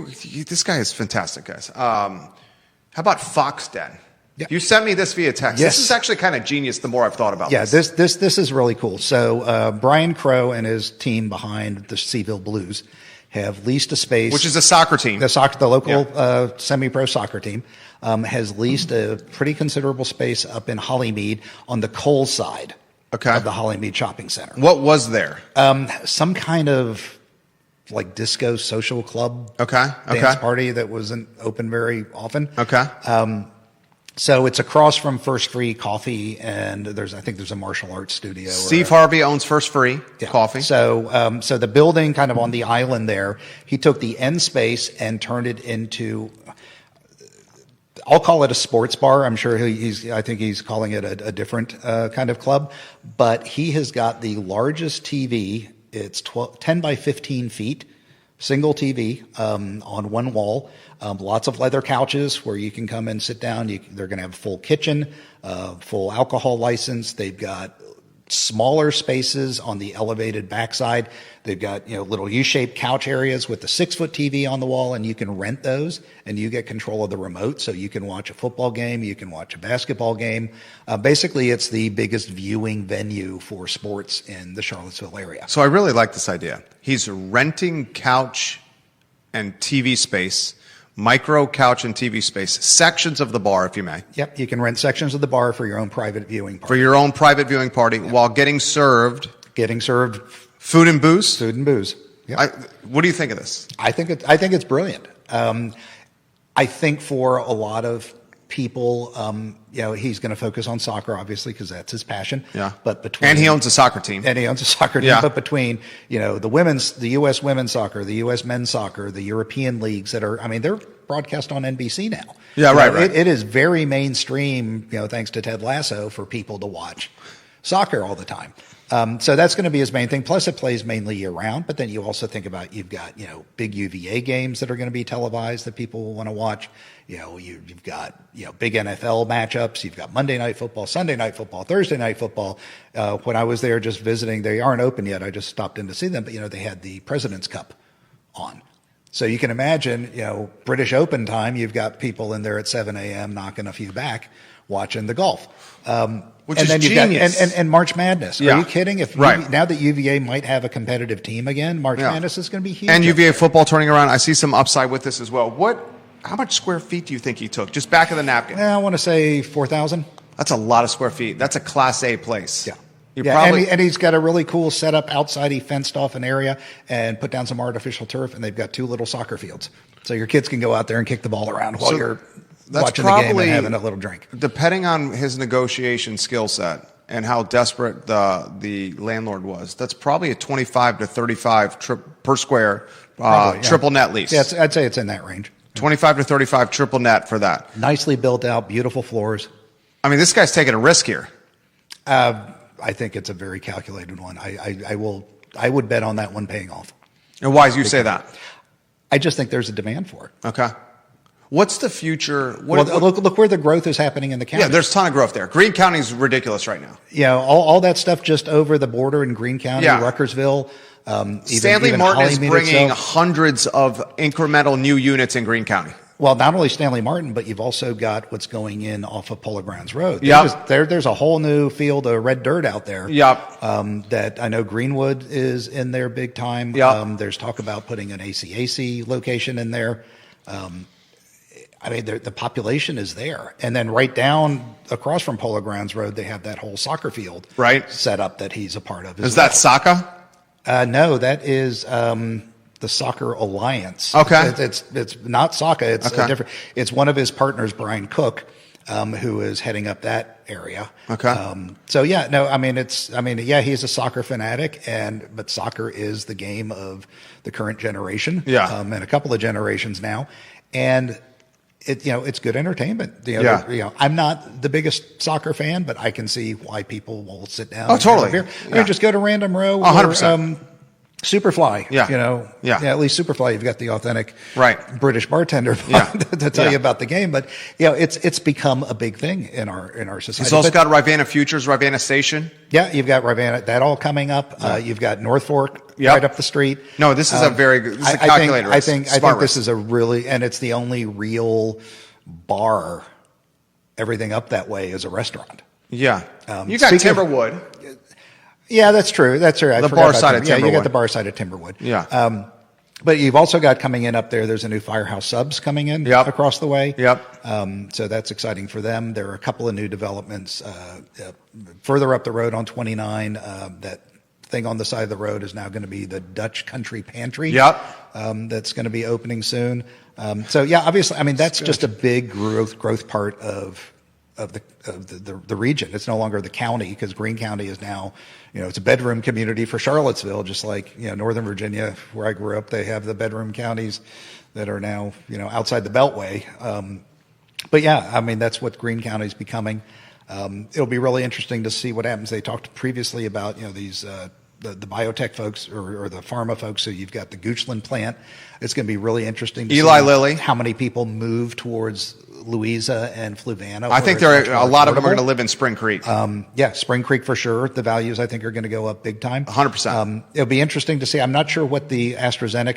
this guy is fantastic, guys. How about Fox Den? Yeah. You sent me this via text. Yes. This is actually kind of genius the more I've thought about this. This is really cool. So Brian Crow and his team behind the CVille Blues have leased a space. Which is a soccer team. The local semi-pro soccer team has leased a pretty considerable space up in Hollymead on the Cole side of the Hollymead Shopping Center. What was there? Some kind of like disco social club dance party that wasn't open very often. So it's across from First Free Coffee, and I think there's a martial arts studio. Steve Harvey owns First Free Coffee. So the building kind of on the island there, he took the end space and turned it into, I'll call it a sports bar. I'm sure I think he's calling it a different kind of club, but he has got the largest TV. It's 10 by 15 feet, single TV on one wall. Lots of leather couches where you can come and sit down. They're going to have a full kitchen, full alcohol license. They've got smaller spaces on the elevated backside. They've got little U-shaped couch areas with the 6-foot TV on the wall, and you can rent those, and you get control of the remote, so you can watch a football game, you can watch a basketball game. Basically, it's the biggest viewing venue for sports in the Charlottesville area. So I really like this idea. He's renting couch and TV space. Micro couch and TV space, sections of the bar, if you may. Yep, you can rent sections of the bar for your own private viewing party. For your own private viewing party, while getting served food and booze. Food and booze. Yep. What do you think of this? I think it's brilliant. I think for a lot of people, he's going to focus on soccer, obviously, because that's his passion. Yeah. But and he owns a soccer team. Yeah. But between the U.S. women's soccer, the U.S. men's soccer, the European leagues they're broadcast on NBC now. Yeah, right. It is very mainstream, thanks to Ted Lasso, for people to watch soccer all the time. So that's going to be his main thing. Plus, it plays mainly year round. But then you also think about you've got big UVA games that are going to be televised that people will want to watch. You've got big NFL matchups. You've got Monday Night Football, Sunday Night Football, Thursday Night Football. When I was there just visiting, they aren't open yet. I just stopped in to see them. But they had the President's Cup on. So you can imagine, British Open time. You've got people in there at 7 a.m. knocking a few back, watching the golf. Which is genius. And March Madness. Yeah. Are you kidding? Now that UVA might have a competitive team again, March Madness is going to be huge. And UVA football turning around. I see some upside with this as well. How much square feet do you think he took? Just back of the napkin. I want to say 4,000. That's a lot of square feet. That's a Class A place. Yeah. And he's got a really cool setup outside. He fenced off an area and put down some artificial turf, and they've got 2 little soccer fields. So your kids can go out there and kick the ball around while you're watching the game and having a little drink. Depending on his negotiation skill set and how desperate the landlord was, that's probably a 25 to 35 per square triple net lease. Yeah, I'd say it's in that range. 25 to 35 triple net for that. Nicely built out, beautiful floors. I mean, this guy's taking a risk here. I think it's a very calculated one. I would bet on that one paying off. And why do you say that? I just think there's a demand for it. Okay. What's the future? Look where the growth is happening in the county. Yeah, there's a ton of growth there. Greene County is ridiculous right now. All that stuff just over the border in Greene County, Ruckersville. Stanley Martin is bringing itself. hundreds of incremental new units in Greene County. Well, not only Stanley Martin, but you've also got what's going in off of Polo Grounds Road. There's a whole new field of red dirt out there. That I know Greenwood is in there big time. There's talk about putting an ACAC location in there. The population is there. And then right down across from Polo Grounds Road, they have that whole soccer field set up that he's a part of. Is that soccer? No, that is the Soccer Alliance. Okay. It's not soccer. It's different. It's one of his partners, Brian Cook, who is heading up that area. Okay. He's a soccer fanatic, but soccer is the game of the current generation. And a couple of generations now. And it's good entertainment. I'm not the biggest soccer fan, but I can see why people will sit down. Oh, totally. Just go to Random Row. 100%. Superfly, Yeah. at least Superfly, you've got the authentic Right. British bartender to tell you about the game. But it's become a big thing in our society. He's also got Rivanna Futures, Rivanna Station. Yeah, you've got Rivanna, that all coming up. You've got North Fork right up the street. No, this is a very good. This is a calculator. I think this is a really, and it's the only real bar. Everything up that way is a restaurant. Yeah, you got Timberwood. Yeah, that's true. That's true. The bar side of Timberwood. Yeah, you got the bar side of Timberwood. Yeah. But you've also got coming in up there, there's a new Firehouse Subs coming in across the way. Yep. So that's exciting for them. There are a couple of new developments further up the road on 29. That thing on the side of the road is now going to be the Dutch Country Pantry. Yep. That's going to be opening soon. So yeah, obviously, I mean, that's just a big growth part of the region. It's no longer the county, because Greene County is now, it's a bedroom community for Charlottesville, just like, Northern Virginia, where I grew up, they have the bedroom counties that are now, outside the Beltway. But yeah, I mean, that's what Greene County is becoming. It'll be really interesting to see what happens. They talked previously about, these, the biotech folks or the pharma folks. So you've got the Goochland plant. It's going to be really interesting to Eli see Lilly. How many people move towards Louisa and Fluvanna. I think a lot of them are going to live in Spring Creek. Yeah, Spring Creek for sure. The values, I think, are going to go up big time. 100%. It'll be interesting to see. I'm not sure what the AstraZeneca